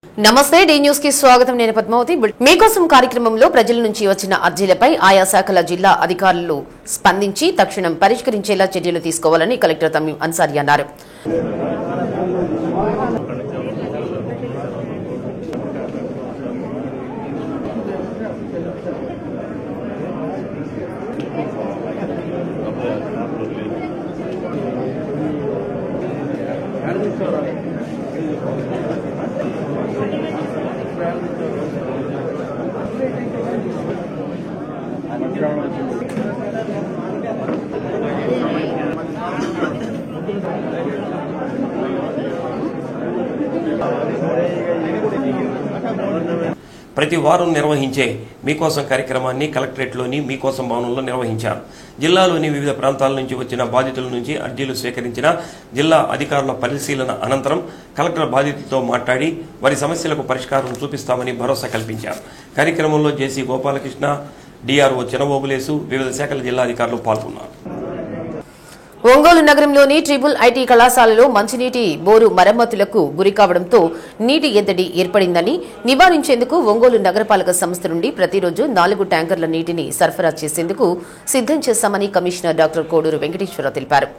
నమస్తే D news కి స్వాగతం. నేను పద్మావతి. మీకోసం కార్యక్రమంలో ప్రజల నుంచి వచ్చిన అర్జీలపై ఆయా శాఖల జిల్లా అధికారులు స్పందించి తక్షణం పరిష్కరించేలా చర్యలు తీసుకోవాలని కలెక్టర్ తమీం అన్సారీ అన్నారు. ప్రతి వారం నిర్వహించే మీకోసం కార్యక్రమాన్ని కలెక్టరేట్లోని మీకోసం భవనంలో నిర్వహించారు. జిల్లాలోని వివిధ ప్రాంతాల నుంచి వచ్చిన బాధితుల నుంచి అర్జీలు స్వీకరించిన జిల్లా అధికారుల పరిశీలన అనంతరం కలెక్టర్ బాధితులతో మాట్లాడి వారి సమస్యలకు పరిష్కారం చూపిస్తామని భరోసా కల్పించారు. కార్యక్రమంలో జేసీ గోపాలకృష్ణ, డిఆర్ఓ చినబోబులేసు, వివిధ శాఖల జిల్లా అధికారులు పాల్గొన్నారు. ఒంగోలు నగరంలోని ట్రిపుల్ ఐటీ కళాశాలలో మంచినీటి బోరు మరమ్మతులకు గురికావడంతో నీటి ఎద్దడి ఏర్పడిందని నివారించేందుకు ఒంగోలు నగరపాలక సంస్థ నుండి ప్రతిరోజు 4 ట్యాంకర్ల నీటిని సరఫరా చేసేందుకు సిద్దం చేశామని కమిషనర్ డాక్టర్ కోడూరు వెంకటేశ్వరరావు తెలిపారు.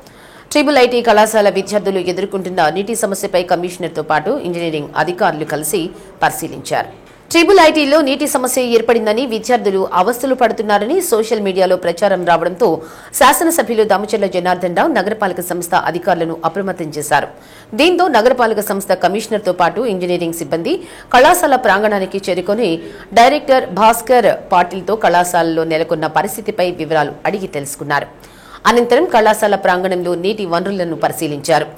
ట్రిపుల్ ఐటీ కళాశాల విద్యార్థులు ఎదుర్కొంటున్న నీటి సమస్యపై కమిషనర్తో పాటు ఇంజనీరింగ్ అధికారులు కలిసి పరిశీలించారు. ట్రిపుల్ ఐటీలో నీటి సమస్య ఏర్పడిందని, విద్యార్థులు అవస్థలు పడుతున్నారని సోషల్ మీడియాలో ప్రచారం రావడంతో శాసనసభ్యులు దామచర్ల జనార్దన్ రావు నగరపాలక సంస్థ అధికారులను అప్రమత్తం చేశారు. దీంతో నగరపాలక సంస్థ కమిషనర్తో పాటు ఇంజనీరింగ్ సిబ్బంది కళాశాల ప్రాంగణానికి చేరుకుని డైరెక్టర్ భాస్కర్ పాటిల్తో కళాశాలలో నెలకొన్న పరిస్థితిపై వివరాలు అడిగి తెలుసుకున్నారు. అనంతరం కళాశాల ప్రాంగణంలో నీటి వనరులను పరిశీలించారు.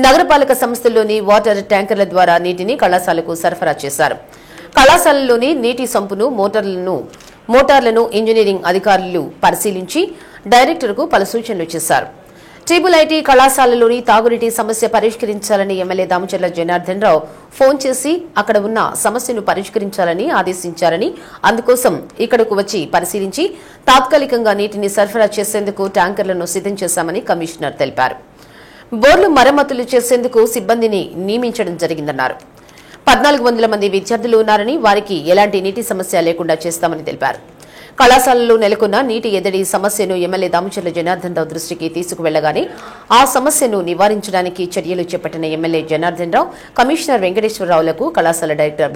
నగరపాలక సంస్థల్లోని వాటర్ ట్యాంకర్ల ద్వారా నీటిని కళాశాలకు సరఫరా చేశారు. కళాశాలలోని నీటి సంపును మోటార్లను ఇంజనీరింగ్ అధికారులు పరిశీలించి డైరెక్టర్కు పలు సూచనలు చేశారు. ట్రిపుల్ ఐటీ కళాశాలలోని తాగునీటి సమస్య పరిష్కరించాలని ఎమ్మెల్యే దామచర్ల జనార్దన్ రావు ఫోన్ చేసి అక్కడ ఉన్న సమస్యను పరిష్కరించాలని ఆదేశించారని, అందుకోసం ఇక్కడకు వచ్చి పరిశీలించి తాత్కాలికంగా నీటిని సరఫరా చేసేందుకు ట్యాంకర్లను సిద్దం చేశామని కమిషనర్ తెలిపారు. బోర్లు మరమ్మతులు చేసేందుకు సిబ్బందిని నియమించడం జరిగిందన్నారు. 1400 మంది విద్యార్థులు ఉన్నారని, వారికి ఎలాంటి నీటి సమస్య లేకుండా చేస్తామని తెలిపారు. కళాశాలలో నెలకొన్న నీటి ఎద్దడి సమస్యను ఎమ్మెల్యే దామచర్ల జనార్దన్ రావు దృష్టికి తీసుకువెళ్లగానే ఆ సమస్యను నివారించడానికి చర్యలు చేపట్టిన ఎమ్మెల్యే జనార్దన్ రావు, కమిషనర్ వెంకటేశ్వరరావులకు కళాశాల డైరెక్టర్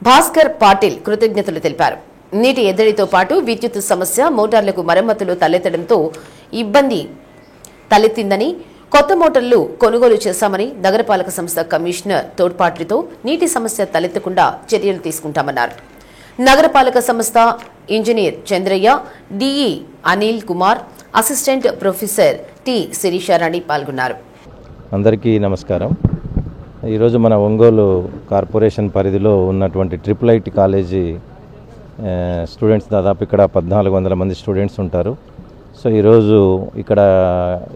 భాస్కర్ పాటిల్ కృతజ్ఞతలు తెలిపారు. నీటి ఎద్దడితో పాటు విద్యుత్ సమస్య, మోటార్లకు మరమ్మతులు తలెత్తడంతో ఇబ్బంది తలెత్తిందని, కొత్త మోటార్లు కొనుగోలు చేశామని, నగరపాలక సంస్థ కమిషనర్ తోడ్పాట్లతో నీటి సమస్య తలెత్తకుండా చర్యలు తీసుకుంటామన్నారు. నగరపాలక సంస్థ engineer Chandraiah, DE Anil Kumar, assistant professor T Sirisharani పాల్గొన్నారు. అందరికీ నమస్కారం. ఈరోజు మన ఒంగోలు కార్పొరేషన్ పరిధిలో ఉన్నటువంటి ట్రిపుల్ ఐటీ కాలేజీ స్టూడెంట్స్ దాదాపు ఇక్కడ 1400 మంది స్టూడెంట్స్ ఉంటారు. సో ఈరోజు ఇక్కడ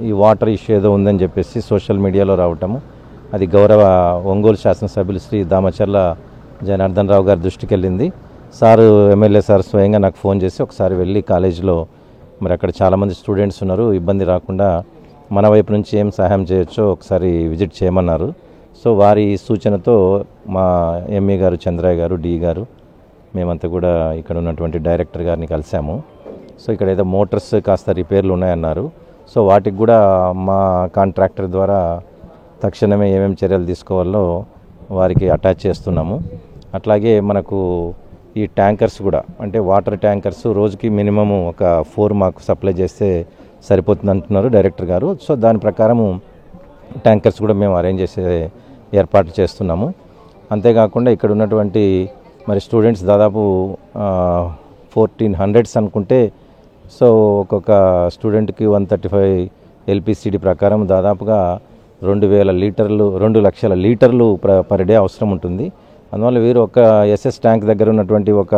ఈ వాటర్ ఇష్యూ ఏదో ఉందని చెప్పేసి సోషల్ మీడియాలో రావటము, అది గౌరవ ఒంగోలు శాసనసభ్యులు శ్రీ దామచర్ల జనార్దన్ రావు గారి దృష్టికి వెళ్ళింది. సారు ఎమ్మెల్యే సార్ స్వయంగా నాకు ఫోన్ చేసి ఒకసారి వెళ్ళి కాలేజీలో మరి అక్కడ చాలామంది స్టూడెంట్స్ ఉన్నారు, ఇబ్బంది రాకుండా మన వైపు నుంచి ఏం సహాయం చేయొచ్చో ఒకసారి విజిట్ చేయమన్నారు. సో వారి సూచనతో మా ఎంఈ గారు, చంద్రయ్య గారు, డి గారు, మేమంతా కూడా ఇక్కడ ఉన్నటువంటి డైరెక్టర్ గారిని కలిసాము. సో ఇక్కడ ఏదో మోటార్స్ కాస్త రిపేర్లు ఉన్నాయన్నారు. సో వాటికి కూడా మా కాంట్రాక్టర్ ద్వారా తక్షణమే ఏమేమి చర్యలు తీసుకోవాలో వారికి అటాచ్ చేస్తున్నాము. అట్లాగే మనకు ఈ ట్యాంకర్స్ కూడా, అంటే వాటర్ ట్యాంకర్స్ రోజుకి మినిమము ఒక 4 మాకు సప్లై చేస్తే సరిపోతుంది అంటున్నారు డైరెక్టర్ గారు. సో దాని ప్రకారము ట్యాంకర్స్ కూడా మేము అరేంజ్ చేసే ఏర్పాట్లు చేస్తున్నాము. అంతేకాకుండా ఇక్కడ ఉన్నటువంటి మరి స్టూడెంట్స్ దాదాపు 1400 అనుకుంటే, సో ఒక్కొక్క స్టూడెంట్కి 135 ఎల్పిసిడి ప్రకారం దాదాపుగా 2 లక్షల లీటర్లు పర్ డే అవసరం ఉంటుంది. అందువల్ల వీరు ఒక ఎస్ఎస్ ట్యాంక్ దగ్గర ఉన్నటువంటి ఒక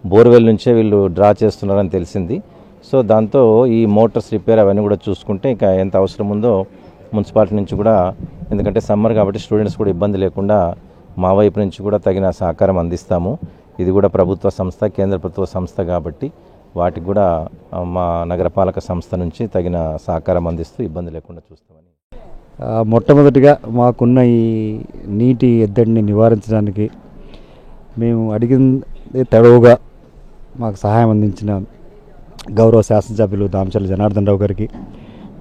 బోర్వెల్ నుంచే వీళ్ళు డ్రా చేస్తున్నారని తెలిసింది. సో దాంతో ఈ మోటార్స్ రిపేర్ అవన్నీ కూడా చూసుకుంటే ఇంకా ఎంత అవసరం ఉందో మున్సిపాలిటీ నుంచి కూడా, ఎందుకంటే సమ్మర్ కాబట్టి స్టూడెంట్స్ కూడా ఇబ్బంది లేకుండా మా వైపు నుంచి కూడా తగిన సహకారం అందిస్తాము. ఇది కూడా ప్రభుత్వ సంస్థ, కేంద్ర ప్రభుత్వ సంస్థ కాబట్టి వాటికి కూడా మా నగరపాలక సంస్థ నుంచి తగిన సహకారం అందిస్తూ ఇబ్బంది లేకుండా చూస్తామని. మొట్టమొదటిగా మాకున్న ఈ నీటి ఎద్దడిని నివారించడానికి మేము అడిగింది తడవుగా మాకు సహాయం అందించిన గౌరవ శాసనసభ్యులు దామచర్ల జనార్దన్ రావు గారికి,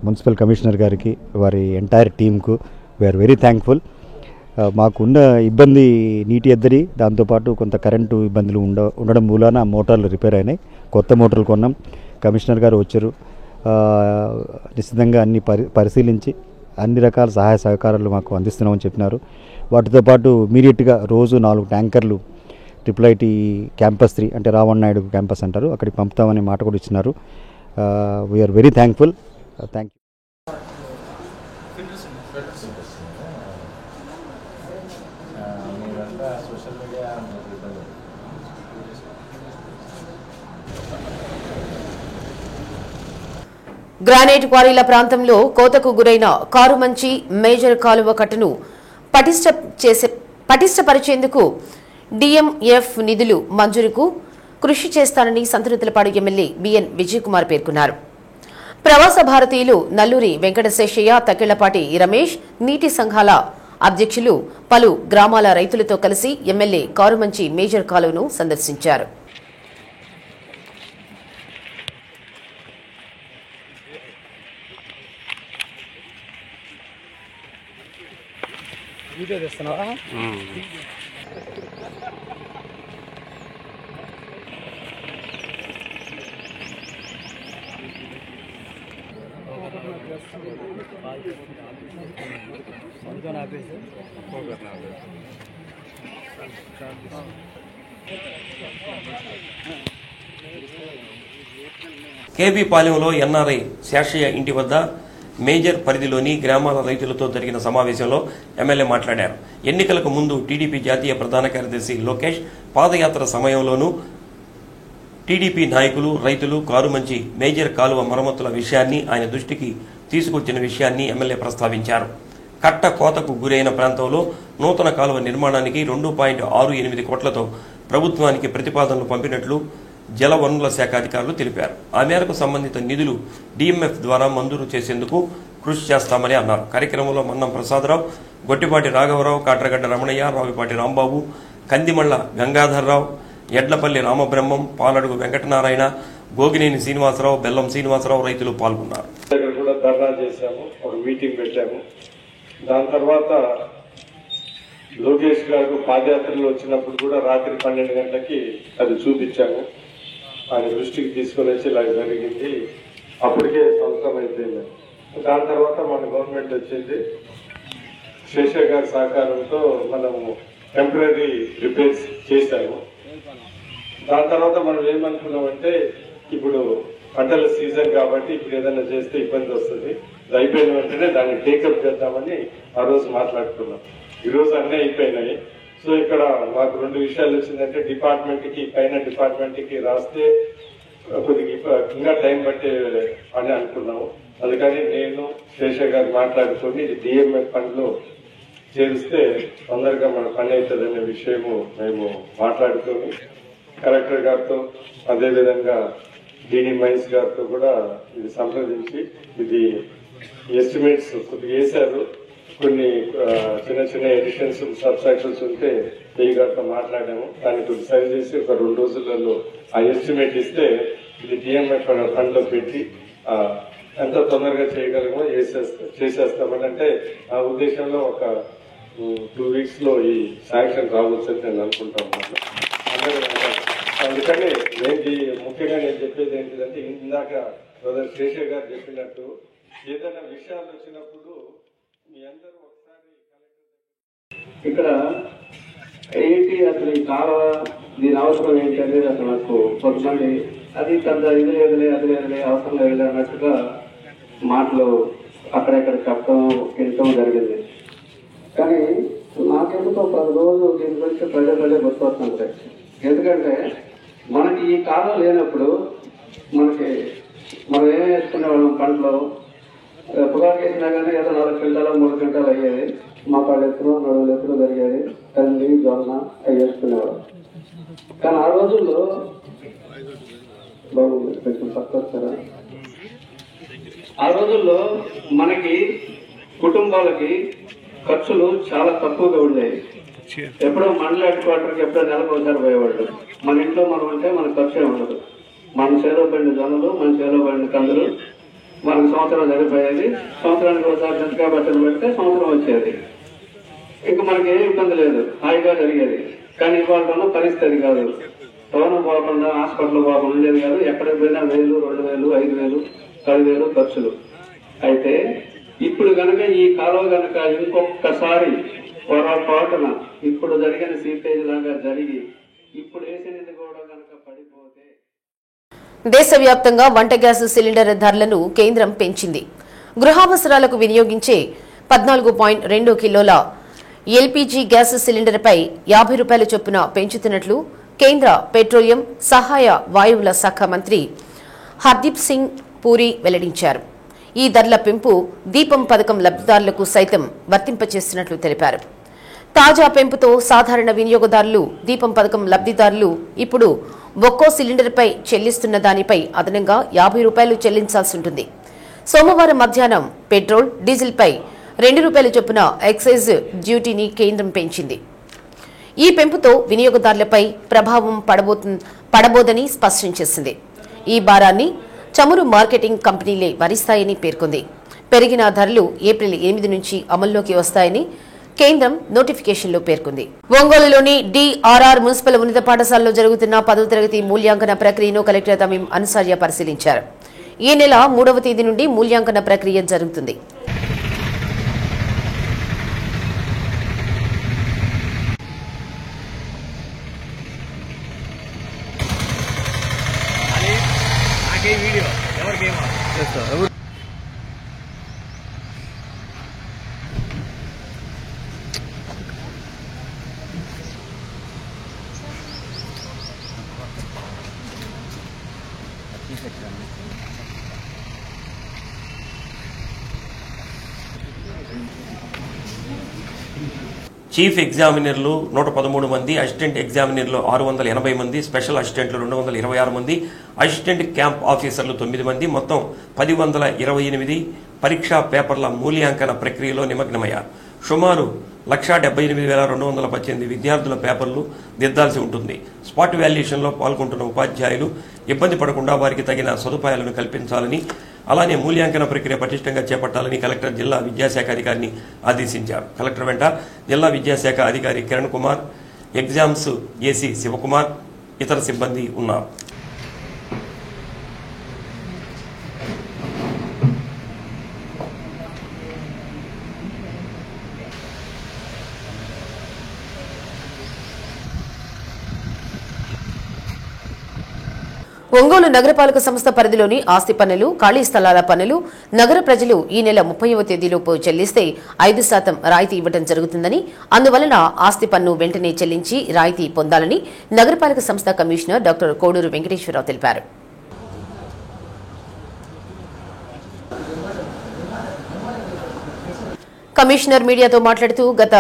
మున్సిపల్ కమిషనర్ గారికి, వారి ఎంటైర్ టీంకు వీఆర్ వెరీ థ్యాంక్ఫుల్. మాకున్న ఇబ్బంది నీటి ఎద్దడి, దాంతోపాటు కొంత కరెంటు ఇబ్బందులు ఉండడం మూలాన మోటార్లు రిపేర్ అయినాయి. కొత్త మోటార్లు కొన్నాం. కమిషనర్ గారు వచ్చారు. నిశ్చితంగా అన్ని పరిశీలించి అన్ని రకాల సహాయ సహకారాలు మాకు అందిస్తున్నామని చెప్పినారు. వాటితో పాటు ఇమీడియట్గా రోజు 4 ట్యాంకర్లు IIIT క్యాంపస్ 3 అంటే రావణ్ నాయుడు క్యాంపస్ అంటారు, అక్కడికి పంపుతామనే మాట కూడా ఇచ్చినారు. We are very thankful. Thank you. Granite క్వారీల ప్రాంతంలో కోతకు గురైన కారుమంచి మేజర్ కాలువ కట్టును పటిష్టపరిచేందుకు డిఎంఎఫ్ నిధులు మంజూరుకు కృషి చేస్తానని సంతనూతలపాడు ఎమ్మెల్యే బిఎన్ విజయకుమార్ పేర్కొన్నారు. ప్రవాస భారతీయులు నల్లూరి వెంకటశేషయ్య, తక్కిళ్లపాటి రమేష్, నీటి సంఘాల అధ్యక్షులు పలు గ్రామాల రైతులతో కలిసి ఎమ్మెల్యే కారుమంచి మేజర్ కాలువను సందర్శించారు. కేబీ పాలెంలో ఎన్ఆర్ఐ శేషయ్య ఇంటి వద్ద మేజర్ పరిధిలోని గ్రామాల రైతులతో జరిగిన సమావేశంలో ఎమ్మెల్యే మాట్లాడారు. ఎన్నికలకు ముందు టీడీపీ జాతీయ ప్రధాన కార్యదర్శి లోకేష్ పాదయాత్ర సమయంలోనూ టీడీపీ నాయకులు, రైతులు కారుమంచి మేజర్ కాలువ మరమ్మతుల విషయాన్ని ఆయన దృష్టికి తీసుకొచ్చిన విషయాన్ని ఎమ్మెల్యే ప్రస్తావించారు. కట్ట కోతకు గురైన ప్రాంతంలో నూతన కాలువ నిర్మాణానికి 2.68 కోట్లతో ప్రభుత్వానికి ప్రతిపాదనలు పంపినట్లు జలవనరుల శాఖ అధికారులు తెలిపారు. ఆ మేరకు సంబంధిత నిధులు డిఎంఎఫ్ ద్వారా మంజూరు చేసేందుకు కృషి చేస్తామని అన్నారు. కార్యక్రమంలో మన్నం ప్రసాదరావు, గొట్టిపాటి రాఘవరావు, కాట్రగడ్డ రమణయ్య, రావిపాటి రాంబాబు, కందిమళ్ల గంగాధర్రావు, ఎడ్లపల్లి రామబ్రహ్మం, పాలడుగు వెంకటనారాయణ, గోగినేని శ్రీనివాసరావు, బెల్లం శ్రీనివాసరావు రైతులు పాల్గొన్నారు. ధర్నా చేశాము, ఒక మీటింగ్ పెట్టాము. దాని తర్వాత లోకేష్ గారు పాదయాత్రలో వచ్చినప్పుడు కూడా రాత్రి 12 గంటలకి అది చూపించాము. ఆయన దృష్టికి తీసుకొని వచ్చి ఇలా జరిగింది. అప్పటికే సంవత్సరం అయిపోయింది. దాని తర్వాత మన గవర్నమెంట్ వచ్చింది. శేషయ్య గారి సహకారంతో మనము టెంపరీ రిపేర్స్ చేశాము. దాని తర్వాత మనం ఏమనుకున్నామంటే, ఇప్పుడు పంటల సీజన్ కాబట్టి ఇప్పుడు ఏదైనా చేస్తే ఇబ్బంది వస్తుంది, అయిపోయిన వెంటనే దాన్ని టేకప్ చేద్దామని ఆ రోజు మాట్లాడుకున్నాం. ఈ రోజు అన్నీ అయిపోయినాయి. సో ఇక్కడ మాకు 2 విషయాలు వచ్చిందంటే, పైన డిపార్ట్మెంట్ కి రాస్తే కొద్దిగా ఇంకా టైం పట్టే అని అనుకున్నాము. అందుకని నేను శేషయ్య గారు మాట్లాడుకొని ఇది డిఎంఎఫ్ ఫండ్ లో చేస్తే తొందరగా మన పని అవుతుందనే విషయము మేము మాట్లాడుకొని కలెక్టర్ గారితో, అదేవిధంగా డిడి మైన్స్ గారితో కూడా ఇది సంప్రదించి ఇది ఎస్టిమేట్స్ కొద్దిగా వేశారు. కొన్ని చిన్న చిన్న ఎడిషన్స్, సబ్స్ట్రాక్షన్స్ ఉంటే ఈ గారితో మాట్లాడాము. దాన్ని కొద్ది సరి చేసి ఒక 2 రోజులలో ఆ ఎస్టిమేట్ ఇస్తే ఇది డిఎంఎఫ్ ఫండ్ లో పెట్టి ఎంత తొందరగా చేయగలమో చేసేస్తామని. అంటే ఆ ఉద్దేశంలో ఒక 2 వీక్స్ లో ఈ శాంక్షన్ రావచ్చని నేను అనుకుంటా ఉన్నాను. అందుకని ముఖ్యంగా నేను చెప్పేది ఏంటిదంటే, ఇందాక బ్రదర్ శేషయ్య గారు చెప్పినట్టు ఏదైనా విషయాలు వచ్చినప్పుడు మీ అందరూ ఒకసారి ఇక్కడ ఏంటి అసలు ఈ కాలువ దీని అవసరం ఏంటి అనేది అసలు నాకు కొంతమంది అది పెద్ద ఇది లేదులే, అది లేదులే, అవసరం లేదు అన్నట్టుగా మాటలు అక్కడెక్కడ చెప్పడం వినటం జరిగింది. కానీ నాకెందుకో 10 రోజులు దీని గురించి ప్రజలే గుర్తొస్తుంటాయి. ఎందుకంటే మనకి ఈ కాలం లేనప్పుడు మనం ఏం వేసుకునేవాళ్ళం, పంటలు పొగాకు వేసినా కానీ ఏదో 4 క్వింటాలు 3 క్వింటాలు అయ్యేది. మోకాళ్ళ ఎత్తులు, నడువులు ఎత్తులు జరిగేది. కంది, జొన్న అవి వేసుకునేవాళ్ళం. కానీ ఆ రోజుల్లో కొంచెం పక్క వస్తారా, ఆ రోజుల్లో మనకి కుటుంబాలకి ఖర్చులు చాలా తక్కువగా ఉండేవి. ఎప్పుడో మండల హెడ్ క్వార్టర్కి ఎప్పుడో నెలకు ఒకసారి పోయేవాళ్ళు. మన ఇంట్లో మనం ఉంటే మనకు ఖర్చే ఉండదు. మన చేలో పడిన జొన్నలు, మన చేలో పడిన కందులు మనకు సంవత్సరం సరిపోయేది. సంవత్సరానికి ఒకసారి గంటగా బట్టలు పెడితే సంవత్సరం వచ్చేది. ఇంకా మనకి ఏ ఇబ్బంది లేదు, హాయిగా జరిగేది. కానీ ఇవాళ ఉన్న పరిస్థితి కాదు. టౌన్ పోకుండా హాస్పిటల్ పోకుండా ఉండేది కాదు. ఎక్కడికి పోయినా 1000, 2000, 5000, 10,000 ఖర్చులు. అయితే ఇప్పుడు కనుక ఈ కాలువ కనుక ఇంకొకసారి పొరపాటున ఇప్పుడు జరిగిన సీపేజ్ లాగా జరిగి ఇప్పుడు వేసినది కూడా కనుక పడిపోతే దేశవ్యాప్తంగా వంట గ్యాస్ సిలిండర్ ధరలను కేంద్రం పెంచింది. గృహావసరాలకు వినియోగించే 14.2 కిలోల ఎల్పీజీ గ్యాస్ సిలిండర్పై ₹50 చొప్పున పెంచుతున్నట్లు కేంద్ర పెట్రోలియం సహాయ వాయువుల శాఖ మంత్రి హర్దీప్ సింగ్ పూరి వెల్లడించారు. ఈ ధరల పెంపు దీపం పథకం లబ్దిదారులకు సైతం వర్తింపచేస్తున్నట్లు తెలిపారు. తాజా పెంపుతో సాధారణ వినియోగదారులు, దీపం పథకం లబ్దిదారులు ఇప్పుడు ఒక్కో సిలిండర్పై చెల్లిస్తున్న దానిపై అదనంగా ₹50 చెల్లించాల్సి ఉంటుంది. సోమవారం మధ్యాహ్నం పెట్రోల్, డీజిల్పై ₹2 చొప్పున ఎక్సైజ్ డ్యూటీని కేంద్రం పెంచింది. ఈ పెంపుతో వినియోగదారులపై ప్రభావం పడబోదని స్పష్టం చేసింది. ఈ భారాన్ని చమురు మార్కెటింగ్ కంపెనీలే భరిస్తాయని పేర్కొంది. పెరిగిన ధరలు ఏప్రిల్ 8 నుంచి అమల్లోకి వస్తాయని కేంద్రం నోటిఫికేషన్లో పేర్కొంది. ఒంగోలులోని డిఆర్ఆర్ మున్సిపల్ ఉన్నత పాఠశాలలో జరుగుతున్న 10వ తరగతి మూల్యాంకన ప్రక్రియను కలెక్టర్ తమీం అన్సారియా పరిశీలించారు. ఈ నెల 3వ తేదీ నుండి మూల్యాంకన ప్రక్రియ జరుగుతుంది. చీఫ్ ఎగ్జామినర్లు 113 మంది, అసిస్టెంట్ ఎగ్జామినర్లు 680 మంది, స్పెషల్ అసిస్టెంట్లు 226 మంది, అసిస్టెంట్ క్యాంప్ ఆఫీసర్లు 9 మంది, మొత్తం 1028 పరీక్షా పేపర్ల మూల్యాంకన ప్రక్రియలో నిమగ్నమయ్యారు. సుమారు 178,218 విద్యార్థుల పేపర్లు దిద్దాల్సి ఉంటుంది. స్పాట్ వాల్యుయేషన్లో పాల్గొంటున్న ఉపాధ్యాయులు ఇబ్బంది పడకుండా వారికి తగిన సదుపాయాలను కల్పించాలని, అలానే మూల్యాంకన ప్రక్రియ పటిష్టంగా చేపట్టాలని కలెక్టర్ జిల్లా విద్యాశాఖ అధికారిని ఆదేశించారు. కలెక్టర్ వెంట జిల్లా విద్యాశాఖ అధికారి కిరణ్ కుమార్, ఎగ్జామ్స్ ఏసీ శివకుమార్, ఇతర సిబ్బంది ఉన్నారు. ఒంగోలు నగరపాలక సంస్థ పరిధిలోని ఆస్తి పన్నులు, ఖాళీ స్థలాల పన్నులు నగర ప్రజలు ఈ నెల 30వ తేదీలోపు చెల్లిస్తే 5% రాయితీ ఇవ్వడం జరుగుతుందని, అందువలన ఆస్తి పన్ను వెంటనే చెల్లించి రాయితీ పొందాలని నగరపాలక సంస్థ కమిషనర్ డాక్టర్ కోడూరు వెంకటేశ్వరరావు తెలిపారు. కమిషనర్ మీడియాతో మాట్లాడుతూ గత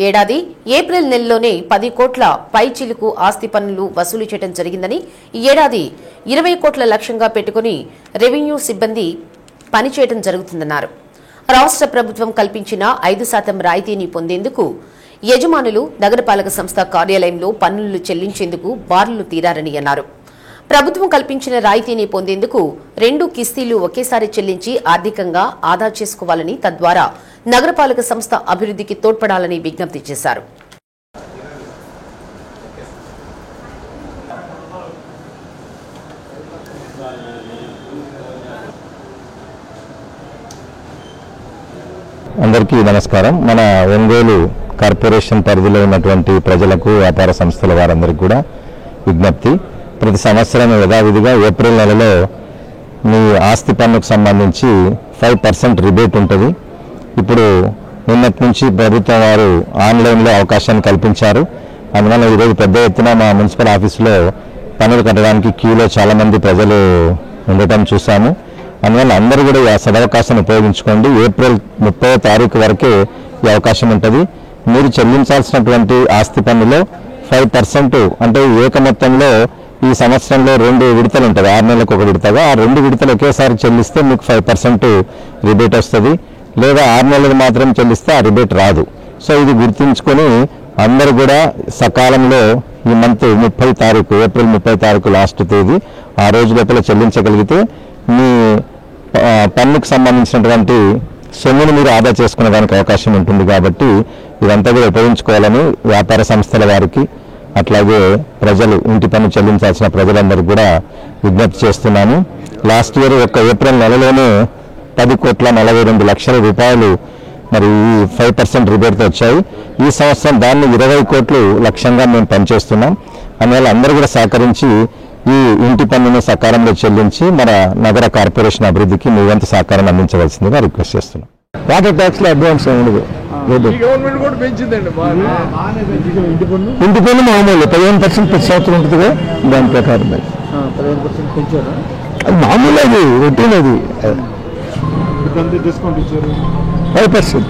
ఏడాది ఏప్రిల్ నెలలోనే 10 కోట్ల పైచిలుకు ఆస్తి పన్నులు వసూలు చేయడం జరిగిందని, ఈ ఏడాది 20 కోట్ల లక్ష్యంగా పెట్టుకుని రెవెన్యూ సిబ్బంది పనిచేయడం జరుగుతుందన్నారు. రాష్ట్ర ప్రభుత్వం కల్పించిన 5% రాయితీని పొందేందుకు యజమానులు నగరపాలక సంస్థ కార్యాలయంలో పన్నులు చెల్లించేందుకు బారులు తీరారని అన్నారు. ప్రభుత్వం కల్పించిన రాయితీని పొందేందుకు 2 కిస్తీలు ఒకేసారి చెల్లించి ఆర్థికంగా ఆదా చేసుకోవాలని, తద్వారా నగరపాలక సంస్థ అభివృద్ధికి తోడ్పడాలని విజ్ఞప్తి చేశారు. అందరికీ నమస్కారం. మన ఒంగోలు కార్పొరేషన్ పరిధిలో ఉన్నటువంటి ప్రజలకు, వ్యాపార సంస్థల వారందరికీ కూడా విజ్ఞప్తి. ప్రతి సంవత్సరం యథావిధిగా ఏప్రిల్ నెలలో మీ ఆస్తి పన్నుకు సంబంధించి 5% రిబేట్ ఉంటుంది. ఇప్పుడు నిన్నటి నుంచి ప్రభుత్వం వారు ఆన్లైన్లో అవకాశాన్ని కల్పించారు. అందువల్ల ఈరోజు పెద్ద ఎత్తున మా మున్సిపల్ ఆఫీసులో పన్నులు కట్టడానికి క్యూలో చాలామంది ప్రజలు ఉండటం చూసాము. అందువల్ల అందరూ కూడా ఈ సదవకాశాన్ని ఉపయోగించుకోండి. ఏప్రిల్ 30వ తారీఖు వరకే ఈ అవకాశం ఉంటుంది. మీరు చెల్లించాల్సినటువంటి ఆస్తి పన్నులో 5% అంటే ఏక మొత్తంలో ఈ సంవత్సరంలో 2 విడతలు ఉంటుంది. 6 నెలలకు ఒక విడతగా ఆ 2 విడతలు ఒకేసారి చెల్లిస్తే మీకు 5% రిబేట్ వస్తుంది. లేదా 6 నెలలకు మాత్రం చెల్లిస్తే ఆ రిబేట్ రాదు. సో ఇది గుర్తుంచుకొని అందరూ కూడా సకాలంలో ఈ మంత్ 30 తారీఖు ఏప్రిల్ 30 తారీఖు లాస్ట్ తేదీ ఆ రోజు లోపల చెల్లించగలిగితే మీ పన్నుకు సంబంధించినటువంటి సొమ్మును మీరు ఆదా చేసుకునే దానికి అవకాశం ఉంటుంది. కాబట్టి ఇదంతా కూడా ఉపయోగించుకోవాలని వ్యాపార సంస్థల వారికి అట్లాగే ప్రజలు ఇంటి పన్ను చెల్లించాల్సిన ప్రజలందరూ కూడా విజ్ఞప్తి చేస్తున్నాను. లాస్ట్ ఇయర్ ఒక్క ఏప్రిల్ నెలలోనే 10,42,00,000 రూపాయలు మరి ఈ 5% రిబేట్తో వచ్చాయి. ఈ సంవత్సరం దాన్ని 20 కోట్లు లక్ష్యంగా మేము పనిచేస్తున్నాం. అందువల్ల అందరూ కూడా సహకరించి ఈ ఇంటి పన్నును సకాలంలో చెల్లించి మన నగర కార్పొరేషన్ అభివృద్ధికి మీ వంతు సహకారాన్ని అందించవలసిందిగా రిక్వెస్ట్ చేస్తున్నాం. వాటర్ ట్యాక్స్ లో అడ్వాన్స్ ఉండదు. ఇంటి పన్ను మామూలు 15% ప్రతి సంవత్సరం ఉంటుందిగా, దాని ప్రకారం 15% పెంచారు. అది మామూలు, అది రొటీన్, అది 5%.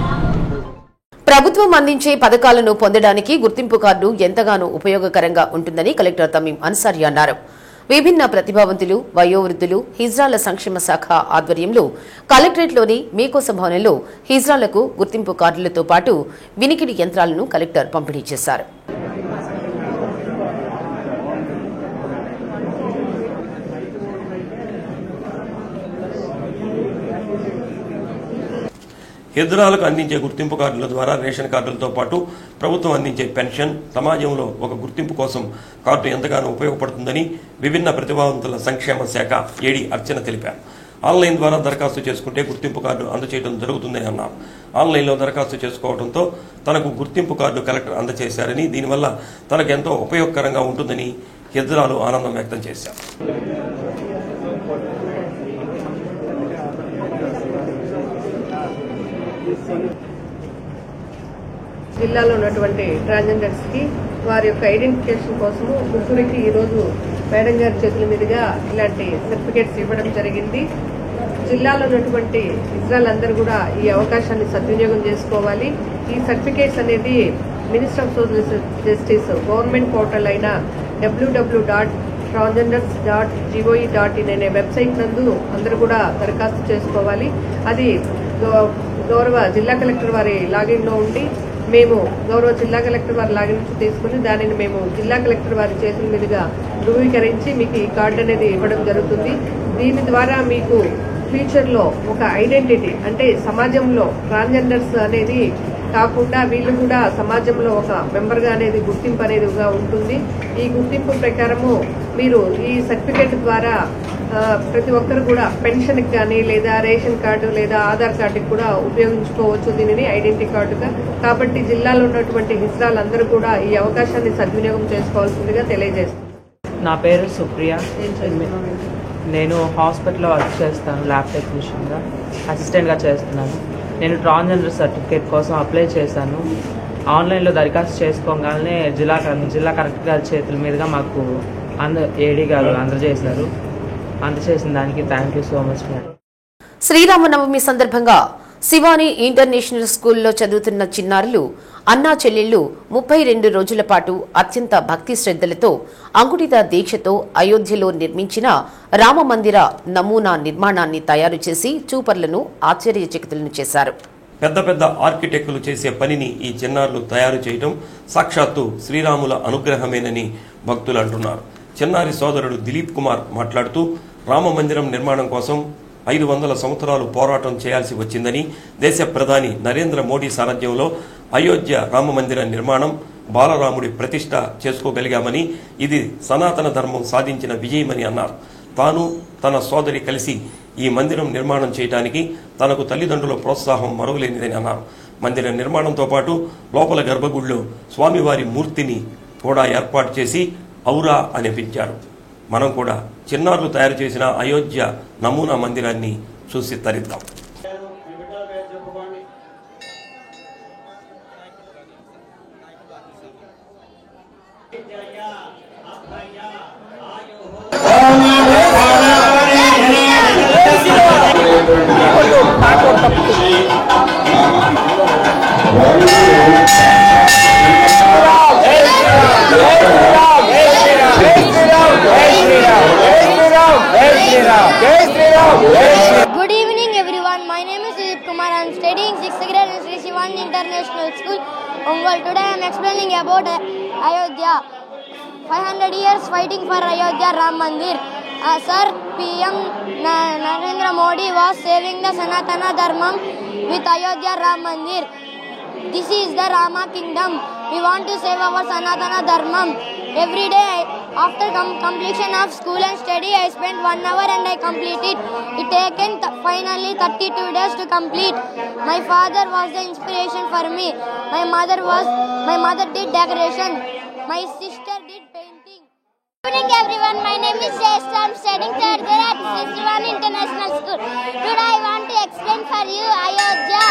ప్రభుత్వం అందించే పథకాలను పొందడానికి గుర్తింపు కార్డు ఎంతగానో ఉపయోగకరంగా ఉంటుందని కలెక్టర్ తమీం అన్సారీ అన్నారు. విభిన్న ప్రతిభావంతులు, వయోవృద్ధులు, హిజ్రాల సంక్షేమ శాఖ ఆధ్వర్యంలో కలెక్టరేట్లోని మీకోసం భవనంలో హిజ్రాలకు గుర్తింపు కార్డులతో పాటు వినికిడి యంత్రాలను కలెక్టర్ పంపిణీ చేశారు. హిజ్రాలకు అందించే గుర్తింపు కార్డుల ద్వారా రేషన్ కార్డులతో పాటు ప్రభుత్వం అందించే పెన్షన్, సమాజంలో ఒక గుర్తింపు కోసం కార్డు ఎంతగానో ఉపయోగపడుతుందని విభిన్న ప్రతిభావంతుల సంక్షేమ శాఖ ఏడీ అర్చన తెలిపారు. ఆన్లైన్ ద్వారా దరఖాస్తు చేసుకుంటే గుర్తింపు కార్డు అందజేయడం జరుగుతుందని అన్నారు. ఆన్లైన్లో దరఖాస్తు చేసుకోవడంతో తనకు గుర్తింపు కార్డు కలెక్టర్ అందజేశారని, దీనివల్ల తనకు ఎంతో ఉపయోగకరంగా ఉంటుందని హిజ్రాలు ఆనందం వ్యక్తం చేశారు. జిల్లాలో ఉన్నటువంటి ట్రాన్స్జెండర్స్కి వారి యొక్క ఐడెంటిఫికేషన్ కోసము ముగ్గురికి ఈరోజు మేడం గారి చేతుల మీదుగా ఇలాంటి సర్టిఫికేట్స్ ఇవ్వడం జరిగింది. జిల్లాలో ఉన్నటువంటి హిజ్రాలందరూ కూడా ఈ అవకాశాన్ని సద్వినియోగం చేసుకోవాలి. ఈ సర్టిఫికేట్స్ అనేది minister of social justice government portal అయిన www.transgenders.gov.in అనే వెబ్సైట్ నందు అందరూ కూడా దరఖాస్తు చేసుకోవాలి. అది గౌరవ జిల్లా కలెక్టర్ వారి లాగిన్లో ఉండి మేము గౌరవ జిల్లా కలెక్టర్ వారి లాగిన్ నుంచి తీసుకుని దానిని మేము జిల్లా కలెక్టర్ వారి చేతుల మీదుగా ధృవీకరించి మీకు ఈ కార్డు అనేది ఇవ్వడం జరుగుతుంది. దీని ద్వారా మీకు ఫ్యూచర్లో ఒక ఐడెంటిటీ, అంటే సమాజంలో ట్రాన్స్జెండర్స్ అనేది కాకుండా వీళ్ళు కూడా సమాజంలో ఒక మెంబర్గా అనేది గుర్తింపు అనేదిగా ఉంటుంది. ఈ గుర్తింపు ప్రకారము మీరు ఈ సర్టిఫికేట్ ద్వారా ప్రతి ఒక్కరు కూడా పెన్షన్కి కానీ లేదా రేషన్ కార్డు లేదా ఆధార్ కార్డుకి కూడా ఉపయోగించుకోవచ్చు దీనిని ఐడెంటిటీ కార్డుగా. కాబట్టి జిల్లాలో ఉన్నటువంటి హిజ్రాలందరూ కూడా ఈ అవకాశాన్ని సద్వినియోగం చేసుకోవాల్సిందిగా తెలియజేస్తుంది. నా పేరు సుప్రియ. నేను హాస్పిటల్లో వర్క్ చేస్తాను, ల్యాబ్ టెక్నీషియన్గా, అసిస్టెంట్గా చేస్తున్నాను. నేను ట్రాన్స్జెండర్ సర్టిఫికేట్ కోసం అప్లై చేశాను. ఆన్లైన్లో దరఖాస్తు చేసుకోగానే జిల్లా కలెక్టర్ గారి చేతుల మీదుగా మాకు ఏడీ గారు అందజేశారు. అందజేసిన దానికి thank you so much madam. Sri Rama Navami సందర్భంగా శివాని ఇంటర్నేషనల్ స్కూల్లో చదువుతున్న చిన్నారులు, అన్నా చెల్లెళ్లు 32 రోజుల పాటు అత్యంత భక్తి శ్రద్ధలతో అంకుటిత దీక్షతో అయోధ్యలో నిర్మించిన రామమందిర నమూనా నిర్మాణాన్ని తయారు చేసి చూపర్లను ఆశ్చర్యచకితులను చేశారు. పెద్ద పెద్ద ఆర్కిటెక్టులు చేసే పనిని ఈ చిన్నారులు తయారు చేయడం సాక్షాత్తు శ్రీరాముల అనుగ్రహమేనని భక్తులు అంటున్నారు. చిన్నారి సోదరుడు దిలీప్ కుమార్ మాట్లాడుతూ రామ మందిరం నిర్మాణం కోసం 500 సంవత్సరాలు పోరాటం చేయాల్సి వచ్చిందని, దేశ ప్రధాని నరేంద్ర మోడీ సారథ్యంలో అయోధ్య రామ మందిర నిర్మాణం బాలరాముడి ప్రతిష్ట చేసుకోగలిగామని, ఇది సనాతన ధర్మం సాధించిన విజయమని అన్నారు. తాను తన సోదరి కలిసి ఈ మందిరం నిర్మాణం చేయడానికి తనకు తల్లిదండ్రుల ప్రోత్సాహం మరువలేనిదని అన్నారు. మందిర నిర్మాణంతో పాటు లోపల గర్భగుడిలో స్వామివారి మూర్తిని కూడా ఏర్పాటు చేసి ఔరా అనిపించారు. మనం కూడా చిన్నారులు తయారు చేసిన అయోధ్య నమూనా మందిరాన్ని చూసి తరిద్దాం. Good evening everyone. My name is Dilip Kumar. I am studying Ayodhya. 500 years fighting for Ayodhya Ram Mandir. Sir, PM Narendra Modi was saving the Sanatana Dharmam with Ayodhya Ram Mandir. This is the Rama kingdom. We want to save our Sanatana Dharmam. Every day, after completion of school and study, I spent 1 hour and I complete it. It taken finally 32 days to complete. My father was the inspiration for me. My mother did decoration. My sister did painting. Good evening everyone, my name is Jayasth. I am studying 3rd grade at Siswan International School. Today I want to explain for you Ayodhya.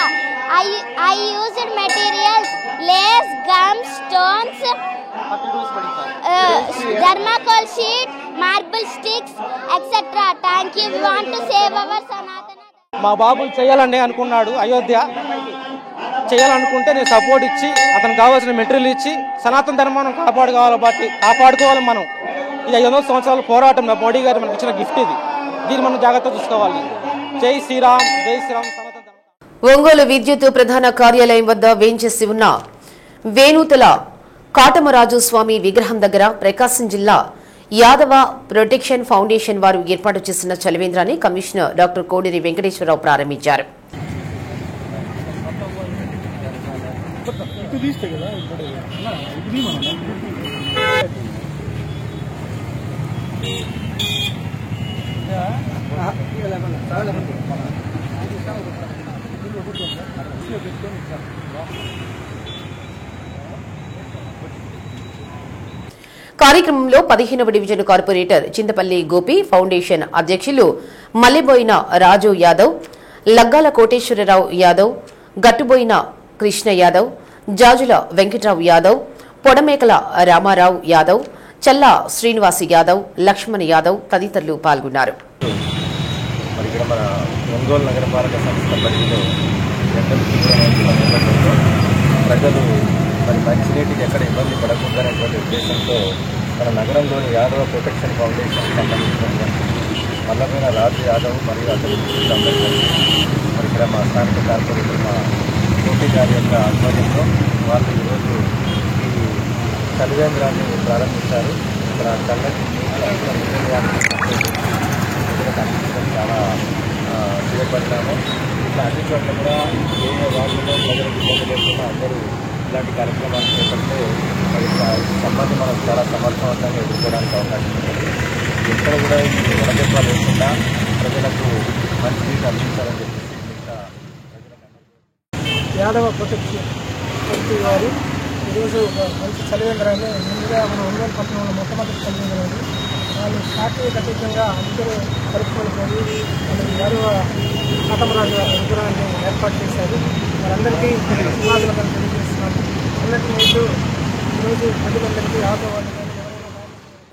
I used materials, lace, gum, stones, thermocol sheet, marble sticks, etc. Thank you. We want to save our Sanatana. మా బాబు చేయాలని అనుకున్నాడు అయోధ్య. చేయాలనుకుంటే నేను support ఇచ్చి అతనికి కావాల్సిన material ఇచ్చి సనాతన ధర్మాన్ని కాపాడుకోవాలి. మనం ఈ 500 సంవత్సరాల పోరాటం మోడీ గారు మనకి ఇచ్చిన గిఫ్ట్ ఇది. దీన్ని మనం జాగ్రత్తగా చూసుకోవాలి. జై శ్రీరామ్, జై శ్రీరామ్. ఒంగోలు విద్యుత్ ప్రధాన కార్యాలయం వద్ద వేంచేసి ఉన్న వేణుతల కాటమరాజు స్వామి విగ్రహం దగ్గర ప్రకాశం జిల్లా యాదవ ప్రొటెక్షన్ ఫౌండేషన్ వారు ఏర్పాటు చేసిన చలివేంద్రాన్ని కమిషనర్ డాక్టర్ కోడిరి వెంకటేశ్వరరావు ప్రారంభించారు. కార్యక్రమంలో 15వ division corporator Chintapalli Gopi, foundation అధ్యక్షులు మల్లెబోయిన రాజు యాదవ్, లగ్గాల కోటేశ్వరరావు యాదవ్, గట్టుబోయిన కృష్ణ యాదవ్, జాజుల వెంకట్రావు యాదవ్, పొడమేకల రామారావు యాదవ్, చల్లా శ్రీనివాస్ యాదవ్, లక్ష్మణ్ యాదవ్ తదితరులు పాల్గొన్నారు. ఒంగోలు నగరపాలక సంస్థ పరిధిలో ప్రజలు మంచినీటికి ఎక్కడ ఇబ్బంది పడకూడదనేటువంటి ఉద్దేశంతో మన నగరంలోని యాదవ ప్రొటెక్షన్ ఫౌండేషన్ సంబంధించినటువంటి మల్లమైన రాజు యాదవ్ మరియు అతని అందరికీ మరి ఇక్కడ మా స్థానిక కార్పొరేటర్ మా కోటి గారి యొక్క ఆధ్వర్యంలో వాళ్ళు ఈరోజు ఈ చలివేంద్రాన్ని ప్రారంభించారు. ఇక్కడ చల్లటి అందించడం చాలా శుభపరిణామం. ఇట్లా అన్ని చోట్ల కూడా ఏ వార్డులో ప్రజలకు ఇబ్బంది లేకుండా అందరూ ఇలాంటి కార్యక్రమాలు చేపడితే సంబంధం మనం చాలా సమర్థవంతంగా ఎదుర్కోవడానికి అవకాశం ఉంటుంది. ఎక్కడ కూడా ఈ వడదెబ్బలు లేకుండా ప్రజలకు మంచి నీటి అందించాలని చెప్పేసి యాదవ ప్రొటెక్షన్ కమిటీ వారు ఈరోజు మంచి చలివేంద్రాన్ని ముందుగా మన ఒంగోలు పట్టణంలో మొట్టమొదటి చలివేంద్రాన్ని వాళ్ళు పార్టీకి అతీతంగా అందరూ కలుపుకొని పోయి మన యాదవ కాటమరాజు గారి విగ్రహాన్ని ఏర్పాటు చేశారు. వారందరికీ ధన్యవాదాలు తెలియజేస్తున్నారు. అందరికీ ముందు ఈరోజు ప్రజలందరికీ యాదవ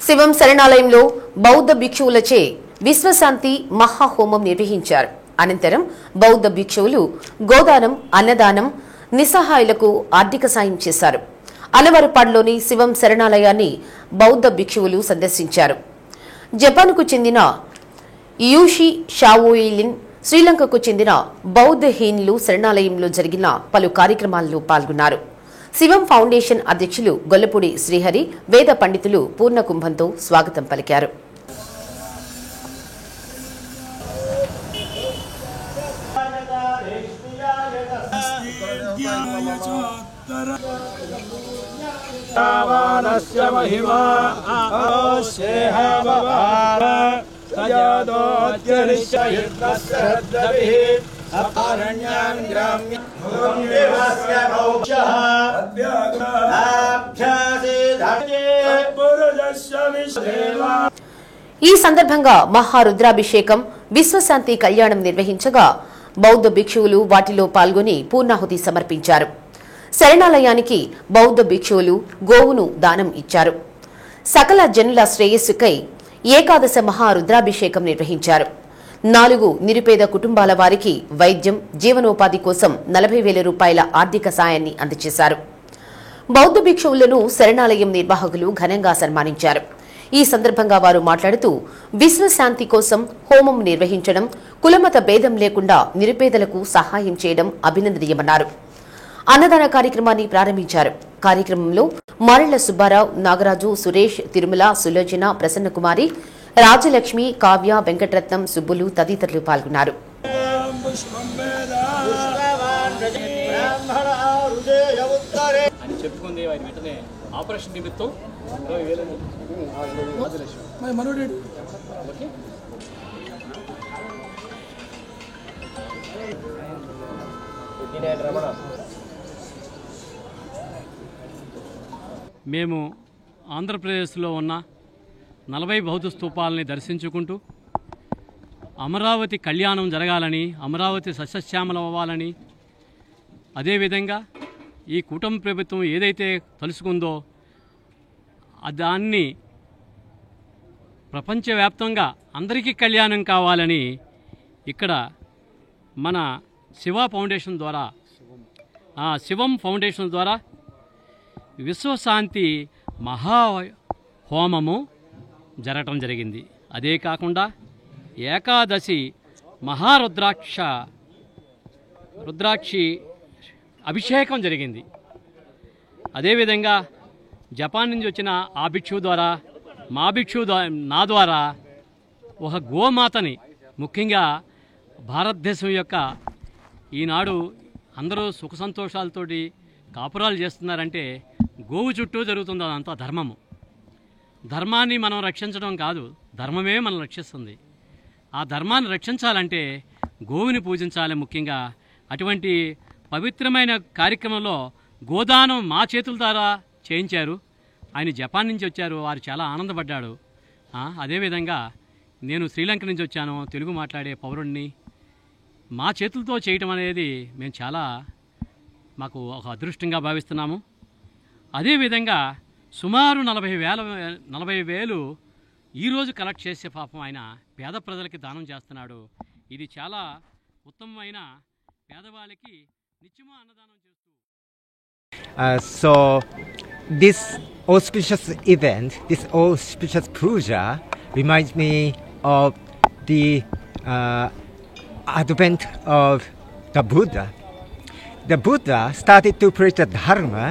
శివం శరణాలయంలో బౌద్ధ భిక్షువులచే విశ్వశాంతి మహాహోమం నిర్వహించారు. అనంతరం బౌద్ధ భిక్షువులు గోదానం, అన్నదానం, నిస్సహాయులకు ఆర్థిక సాయం చేశారు. అలవరపాడులోని శివం శరణాలయాన్ని బౌద్ధ భిక్షువులు సందర్శించారు. జపాన్కు చెందిన యూషి షావోయిలిన్, శ్రీలంకకు చెందిన బౌద్ధ హీన్లు శరణాలయంలో జరిగిన పలు కార్యక్రమాల్లో పాల్గొన్నారు. శివం ఫౌండేషన్ అధ్యక్షులు గొల్లపూడి శ్రీహరి, వేద పండితులు పూర్ణకుంభంతో స్వాగతం పలికారు. ఈ సందర్భంగా మహారుద్రాభిషేకం, విశ్వశాంతి కళ్యాణం నిర్వహించగా బౌద్ధ భిక్షువులు వాటిలో పాల్గొని పూర్ణాహుతి సమర్పించారు. శరణాలయానికి బౌద్ధ భిక్షువులు గోవును దానం ఇచ్చారు. సకల జనుల శ్రేయస్సుకై ఏకాదశ మహారుద్రాభిషేకం నిర్వహించారు. 4 నిరుపేద కుటుంబాల వారికి వైద్యం, జీవనోపాధి కోసం 40,000 రూపాయల ఆర్థిక సాయాన్ని అందజేశారు. బౌద్ధ భిక్షువులను శరణాలయం నిర్వాహకులు ఘనంగా సన్మానించారు. ఈ సందర్భంగా వారు మాట్లాడుతూ విశ్వశాంతి కోసం హోమం నిర్వహించడం, కులమత భేదం లేకుండా నిరుపేదలకు సహాయం చేయడం అభినందనీయమన్నారు. అన్నదాన కార్యక్రమాన్ని ప్రారంభించారు. కార్యక్రమంలో మారెళ్ల సుబ్బారావు, నాగరాజు, సురేష్, తిరుమల, సులోచన, ప్రసన్నకుమారి, రాజలక్ష్మి, కావ్య, వెంకటరత్నం, సుబ్బులు తదితరులు పాల్గొన్నారు. చెప్పుకుంది ఆయన వెంటనే ఆపరేషన్ నిమిత్తం మేము ఆంధ్రప్రదేశ్లో ఉన్న 40 బౌద్ధ స్తూపాలని దర్శించుకుంటూ అమరావతి కళ్యాణం జరగాలని, అమరావతి సస్యశ్యామలం అవ్వాలని, అదేవిధంగా ఈ కూటమి ప్రభుత్వం ఏదైతే తలుసుకుందో దాన్ని ప్రపంచవ్యాప్తంగా అందరికీ కళ్యాణం కావాలని ఇక్కడ మన శివం ఫౌండేషన్ ద్వారా విశ్వశాంతి మహాహోమము జరగటం జరిగింది. అదే కాకుండా ఏకాదశి రుద్రాక్షి అభిషేకం జరిగింది. అదేవిధంగా జపాన్ నుంచి వచ్చిన ఆ భిక్షువు ద్వారా నా ద్వారా ఒక గోమాతని, ముఖ్యంగా భారతదేశం యొక్క ఈనాడు అందరూ సుఖ సంతోషాలతోటి కాపురాలు చేస్తున్నారంటే గోవు చుట్టూ జరుగుతుంది. అదంతా ధర్మము. ధర్మాన్ని మనం రక్షించడం కాదు, ధర్మమే మనం రక్షిస్తుంది. ఆ ధర్మాన్ని రక్షించాలంటే గోవుని పూజించాలి. ముఖ్యంగా అటువంటి పవిత్రమైన కార్యక్రమంలో గోదానం మా చేతుల ద్వారా చేయించారు. ఆయన జపాన్ నుంచి వచ్చారు, వారు చాలా ఆనందపడ్డాడు. అదేవిధంగా నేను శ్రీలంక నుంచి వచ్చాను, తెలుగు మాట్లాడే పౌరుణ్ణి. మా చేతులతో చేయటం అనేది మాకు ఒక అదృష్టంగా భావిస్తున్నాము. అదేవిధంగా సుమారు 40,000 ఈరోజు కలెక్ట్ చేసే పాపం ఆయన పేద ప్రజలకి దానం చేస్తున్నాడు. ఇది చాలా ఉత్తమమైన పేదవాళ్ళకి నిత్యము అన్నదానం చేస్తూ. So this auspicious event, this auspicious puja reminds me of the advent of the Buddha. The Buddha started to preach the Dharma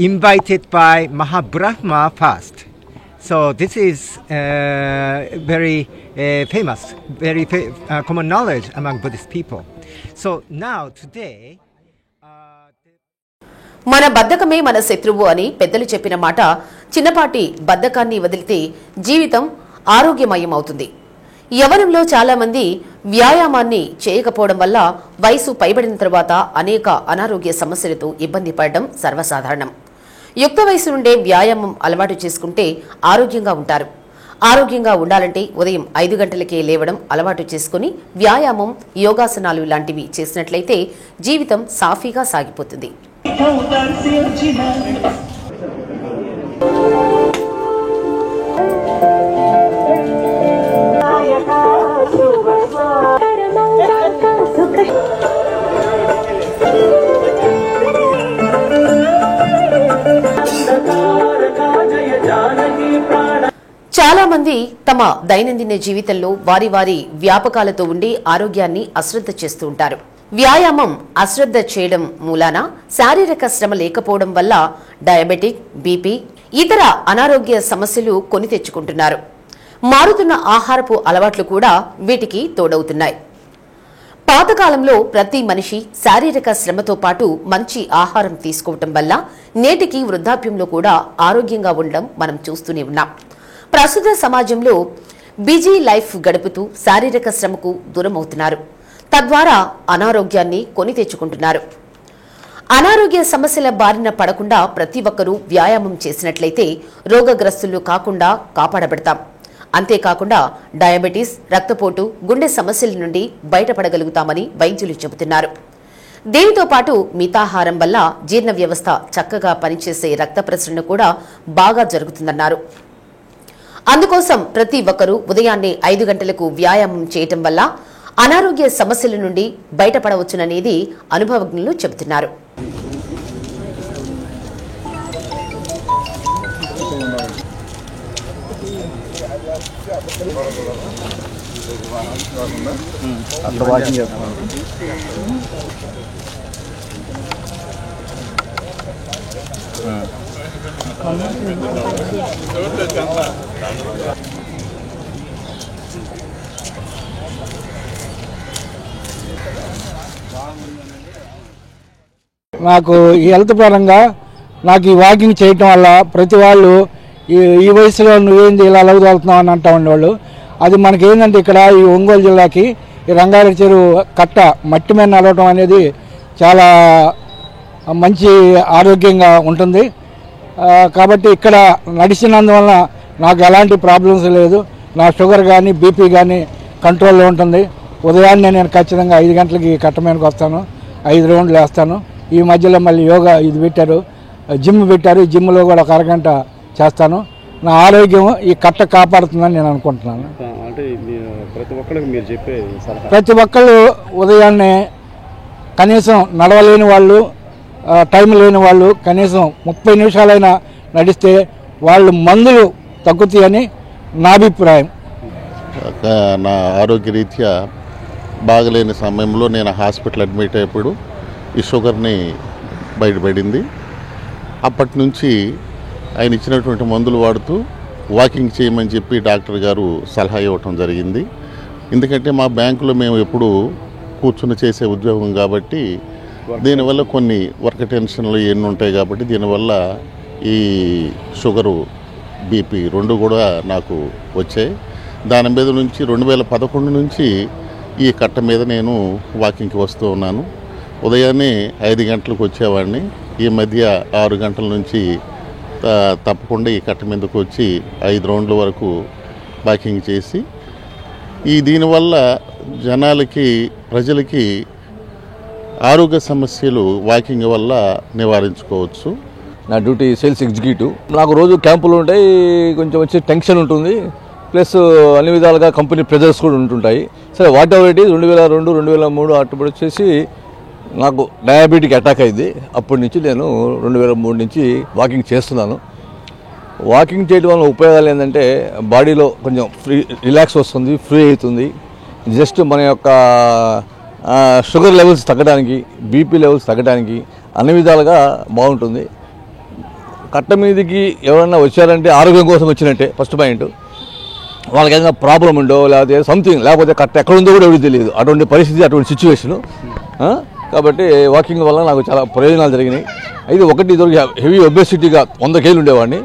invited by Mahabrahma first. So this is very famous, very common knowledge among Buddhist people. So now today మన బద్ధకమే మన శత్రువు అని పెద్దలు చెప్పిన మాట చిన్నపాటి బద్ధకాన్ని వదిలితే జీవితం ఆరోగ్యమయం అవుతుంది. యవ్వనంలో చాలా మంది వ్యాయామాన్ని చేయకపోవడం వల్ల వయసు పైబడిన తర్వాత అనేక అనారోగ్య సమస్యలతో ఇబ్బంది పడడం సర్వసాధారణం. యుక్త వయసు నుండే వ్యాయామం అలవాటు చేసుకుంటే ఆరోగ్యంగా ఉంటారు. ఆరోగ్యంగా ఉండాలంటే ఉదయం 5 గంటలకే లేవడం అలవాటు చేసుకుని వ్యాయామం, యోగాసనాలు లాంటివి చేసినట్లయితే జీవితం సాఫీగా సాగిపోతుంది. చాలా మంది తమ దైనందిన జీవితంలో వారి వారి వ్యాపకాలతో ఉండి ఆరోగ్యాన్ని అశ్రద్ధ చేస్తూ ఉంటారు. వ్యాయామం అశ్రద్ధ చేయడం మూలాన శారీరక శ్రమ లేకపోవడం వల్ల డయాబెటిక్, బీపీ, ఇతర అనారోగ్య సమస్యలు కొని తెచ్చుకుంటున్నారు. మారుతున్న ఆహారపు అలవాట్లు కూడా వీటికి తోడవుతున్నాయి. పాతకాలంలో ప్రతి మనిషి శారీరక శ్రమతో పాటు మంచి ఆహారం తీసుకోవటం వల్ల నేటికి వృద్ధాప్యంలో కూడా ఆరోగ్యంగా ఉండడం మనం చూస్తూనే ఉన్నాం. ప్రస్తుత సమాజంలో బిజీ లైఫ్ గడుపుతూ శారీరక శ్రమకు దూరమవుతున్నారు. తద్వారా అనారోగ్యాన్ని కొని తెచ్చుకుంటున్నారు. అనారోగ్య సమస్యల బారిన పడకుండా ప్రతి ఒక్కరూ వ్యాయామం చేసినట్లయితే రోగగ్రస్తులు కాకుండా కాపాడబడతాం. అంతేకాకుండా డయాబెటీస్, రక్తపోటు, గుండె సమస్యల నుండి బయటపడగలుగుతామని వైద్యులు చెబుతున్నారు. దీనితో పాటు మితాహారం వల్ల జీర్ణ వ్యవస్థ చక్కగా పనిచేసే రక్త ప్రసరణ కూడా బాగా జరుగుతుందన్నారు. అందుకోసం ప్రతి ఒక్కరూ ఉదయాన్నే 5 గంటలకు వ్యాయామం చేయటం వల్ల అనారోగ్య సమస్యల నుండి బయటపడవచ్చుననేది అనుభవజ్ఞులు చెబుతున్నారు. నాకు ఈ హెల్త్ పరంగా నాకు ఈ వాకింగ్ చేయటం వల్ల ప్రతి వాళ్ళు ఈ వయసులో నువ్వేంది ఇలా లవ్వుతున్నావు అని అంటూ ఉండేవాళ్ళు. అది మనకి ఏంటంటే ఇక్కడ ఈ ఒంగోలు జిల్లాకి ఈ రంగారెడ్డి చెరువు కట్ట మట్టి మీద నడవటం అనేది చాలా మంచి ఆరోగ్యంగా ఉంటుంది. కాబట్టి ఇక్కడ నడిచినందువల్ల నాకు ఎలాంటి ప్రాబ్లమ్స్ లేదు. నా షుగర్ కానీ బీపీ కానీ కంట్రోల్లో ఉంటుంది. ఉదయాన్నే నేను ఖచ్చితంగా 5 గంటలకి కట్ట మీదకి వస్తాను, 5 రౌండ్లు వేస్తాను. ఈ మధ్యలో మళ్ళీ యోగా ఇది పెట్టారు, జిమ్ పెట్టారు. జిమ్లో కూడా ఒక అరగంట చేస్తాను. నా ఆరోగ్యం ఈ కట్ట కాపాడుతుందని నేను అనుకుంటున్నాను. అంటే ప్రతి ఒక్కరికి మీరు చెప్పే ప్రతి ఒక్కళ్ళు ఉదయాన్నే కనీసం నడవలేని వాళ్ళు, టైం లేని వాళ్ళు కనీసం 30 నిమిషాలైనా నడిస్తే వాళ్ళు మందులు తగ్గుతాయని నా అభిప్రాయం. నా ఆరోగ్యరీత్యా బాగలేని సమయంలో నేను హాస్పిటల్ అడ్మిట్ అయ్యేప్పుడు ఈ షుగర్ని బయటపడింది. అప్పటి నుంచి ఆయన ఇచ్చినటువంటి మందులు వాడుతూ వాకింగ్ చేయమని చెప్పి డాక్టర్ గారు సలహా ఇవ్వటం జరిగింది. ఎందుకంటే మా బ్యాంకులో మేము ఎప్పుడు కూర్చుని చేసే ఉద్యోగం కాబట్టి దీనివల్ల కొన్ని వర్క్ టెన్షన్లు ఎన్ని ఉంటాయి కాబట్టి దీనివల్ల ఈ షుగరు బీపీ 2 కూడా నాకు వచ్చాయి. దాని మీద నుంచి 2011 నుంచి ఈ కట్ట మీద నేను వాకింగ్కి వస్తూ ఉన్నాను. ఉదయాన్నే 5 గంటలకు వచ్చేవాడిని. ఈ మధ్య 6 గంటల నుంచి తప్పకుండా ఈ కట్ట మీదకు వచ్చి 5 రౌండ్ల వరకు వాకింగ్ చేసి దీనివల్ల జనాలకి ప్రజలకి ఆరోగ్య సమస్యలు వాకింగ్ వల్ల నివారించుకోవచ్చు. నా డ్యూటీ సేల్స్ ఎగ్జిక్యూటివ్. నాకు రోజు క్యాంపులు ఉంటాయి, కొంచెం వచ్చి టెన్షన్ ఉంటుంది, ప్లస్ అన్ని విధాలుగా కంపెనీ ప్రెజర్స్ కూడా ఉంటుంటాయి. సరే వాట్ ఎవర్ ఇట్ ఈజ్ 2002, 2003 అప్పుడు వచ్చేసి నాకు డయాబెటిక్ అటాక్ అయింది. అప్పటి నుంచి నేను 2003 నుంచి వాకింగ్ చేస్తున్నాను. వాకింగ్ చేయడం వల్ల ఉపయోగాలు ఏంటంటే బాడీలో కొంచెం రిలాక్స్ వస్తుంది, ఫ్రీ అవుతుంది. జస్ట్ మన యొక్క షుగర్ లెవెల్స్ తగ్గడానికి, బీపీ లెవెల్స్ తగ్గడానికి అన్ని విధాలుగా బాగుంటుంది. కట్ట మీదకి ఎవరైనా వచ్చారంటే ఆరోగ్యం కోసం వచ్చినట్టే ఫస్ట్ పాయింట్. వాళ్ళకి ఏదైనా ప్రాబ్లం ఉండో లేకపోతే సంథింగ్, లేకపోతే కట్ట ఎక్కడ ఉందో కూడా ఎవరికి తెలియదు. అటువంటి పరిస్థితి, అటువంటి సిచ్యువేషను. కాబట్టి వాకింగ్ వల్ల నాకు చాలా ప్రయోజనాలు జరిగినాయి. అయితే ఒకటి హెవీ ఒబెసిటీగా 100 కేజీలు ఉండేవాడిని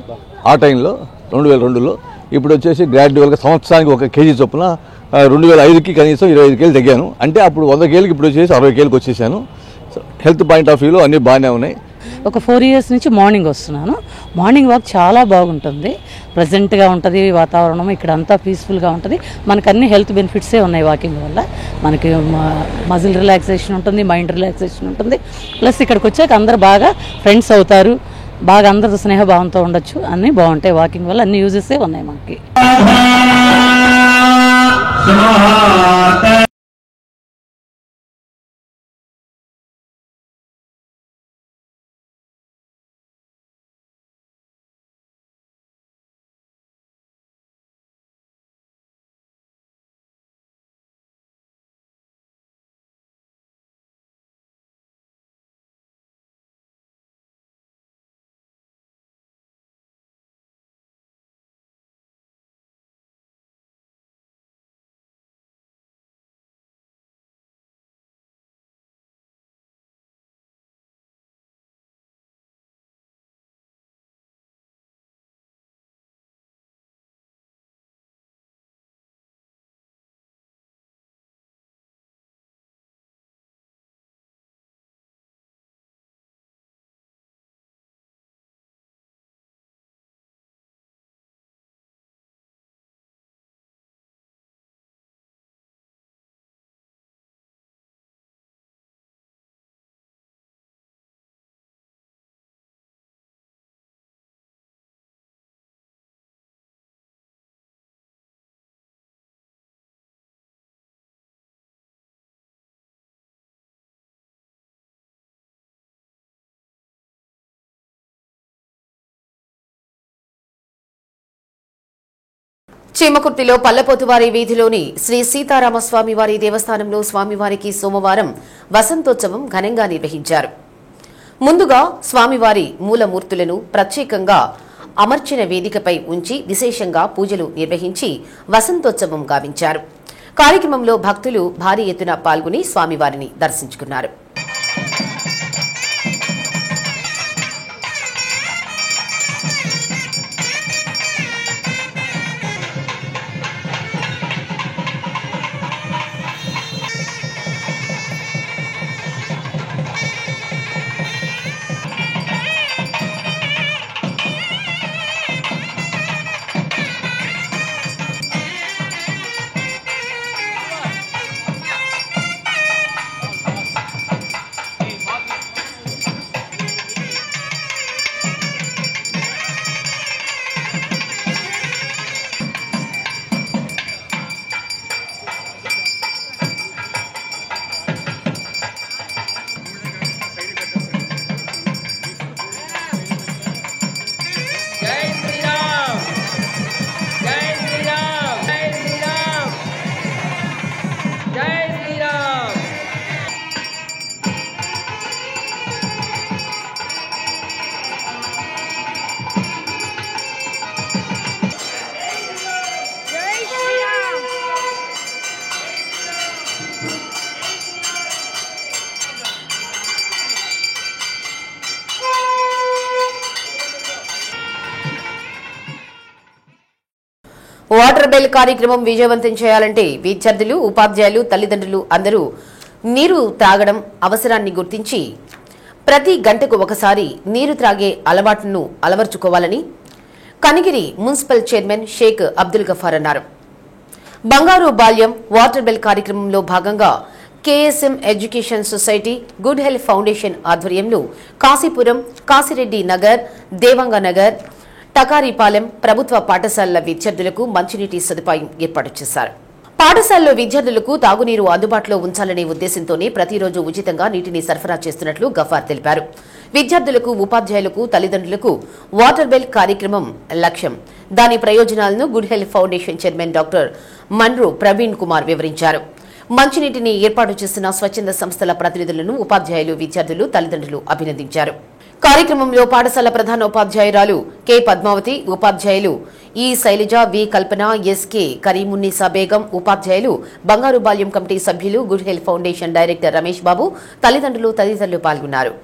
ఆ టైంలో 2002లో. ఇప్పుడు వచ్చేసి గ్రాడ్యువల్గా సంవత్సరానికి 1 కేజీ చొప్పున 2005కి కనీసం 25 కేజీలు తగ్గాను. అంటే అప్పుడు 100 కేజీలకి ఇప్పుడు వచ్చేసి 60 కేజీలకు వచ్చేసాను. హెల్త్ పాయింట్ ఆఫ్ వ్యూలో అన్నీ బాగానే ఉన్నాయి. ఒక 4 ఇయర్స్ నుంచి మార్నింగ్ వస్తున్నాను. మార్నింగ్ వాక్ చాలా బాగుంటుంది, ప్రజెంట్గా ఉంటుంది వాతావరణం. ఇక్కడ అంతా పీస్ఫుల్గా ఉంటుంది. మనకు అన్ని హెల్త్ బెనిఫిట్సే ఉన్నాయి వాకింగ్ వల్ల. మనకి మజిల్ రిలాక్సేషన్ ఉంటుంది, మైండ్ రిలాక్సేషన్ ఉంటుంది. ప్లస్ ఇక్కడికి వచ్చాక అందరు బాగా ఫ్రెండ్స్ అవుతారు, బాగా అందరితో స్నేహభావంతో ఉండొచ్చు. అన్నీ బాగుంటాయి వాకింగ్ వల్ల. అన్ని యూజెసే ఉన్నాయి మనకి. చీమకుర్తిలో పల్లపోతువారి వీధిలోని శ్రీ సీతారామస్వామి వారి దేవస్థానంలో స్వామివారికి సోమవారం వసంతోత్సవం ఘనంగా నిర్వహించారు. ముందుగా స్వామివారి మూలమూర్తులను ప్రత్యేకంగా అమర్చిన వేదికపై ఉంచి విశేషంగా పూజలు నిర్వహించి వసంతోత్సవం గావించారు. కార్యక్రమంలో భక్తులు భారీ ఎత్తున పాల్గొని స్వామివారిని దర్శించుకున్నారు. వాటర్ బెల్ కార్యక్రమం విజయవంతం చేయాలంటే విద్యార్థులు, ఉపాధ్యాయులు, తల్లిదండ్రులు అందరూ నీరు త్రాగడం అవసరాన్ని గుర్తించి ప్రతి గంటకు ఒకసారి నీరు త్రాగే అలవాటును అలవర్చుకోవాలని కనిగిరి మున్సిపల్ చైర్మన్ షేక్ అబ్దుల్ గఫార్ అన్నారు. బంగారు బాల్యం వాటర్ బెల్ కార్యక్రమంలో భాగంగా KSM education society, good health foundation ఆధ్వర్యంలో కాశీపురం, కాశిరెడ్డి నగర్, దేవంగ నగర్, టకారీపాలెం ప్రభుత్వ పాఠశాలల విద్యార్థులకు మంచినీటి సదుపాయం ఏర్పాటు చేశారు. పాఠశాలలో విద్యార్థులకు తాగునీరు అందుబాటులో ఉంచాలనే ఉద్దేశంతోనే ప్రతిరోజు ఉచితంగా నీటిని సరఫరా చేస్తున్నట్లు గఫార్ తెలిపారు. విద్యార్థులకు, ఉపాధ్యాయులకు, తల్లిదండ్రులకు వాటర్ బెల్ కార్యక్రమం లక్ష్యం. దాని ప్రయోజనాలను good health foundation chairman doctor Manru Praveen Kumar వివరించారు. మంచినీటిని ఏర్పాటు చేసిన స్వచ్ఛంద సంస్థల ప్రతినిధులను ఉపాధ్యాయులు, విద్యార్థులు, తల్లిదండ్రులు అభినందించారు. కార్యక్రమంలో పాఠశాల ప్రధానోపాధ్యాయురాలు కె పద్మావతి, ఉపాధ్యాయులు E Shailaja, V Kalpana, SK Karimunnisa Begum, ఉపాధ్యాయులు, బంగారు బాల్యం కమిటీ సభ్యులు, good health foundation director Ramesh Babu తదితరులు పాల్గొన్నారు.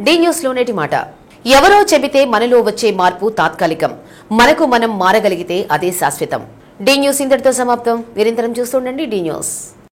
డి న్యూస్ లో నేటి మాట. ఎవరో చెబితే మనలో వచ్చే మార్పు తాత్కాలికం, మనకు మనం మారగలిగితే అదే శాశ్వతం. డి న్యూస్ ఇంతటితో సమాప్తం. నిరంతరం చూస్తుండండి డి న్యూస్.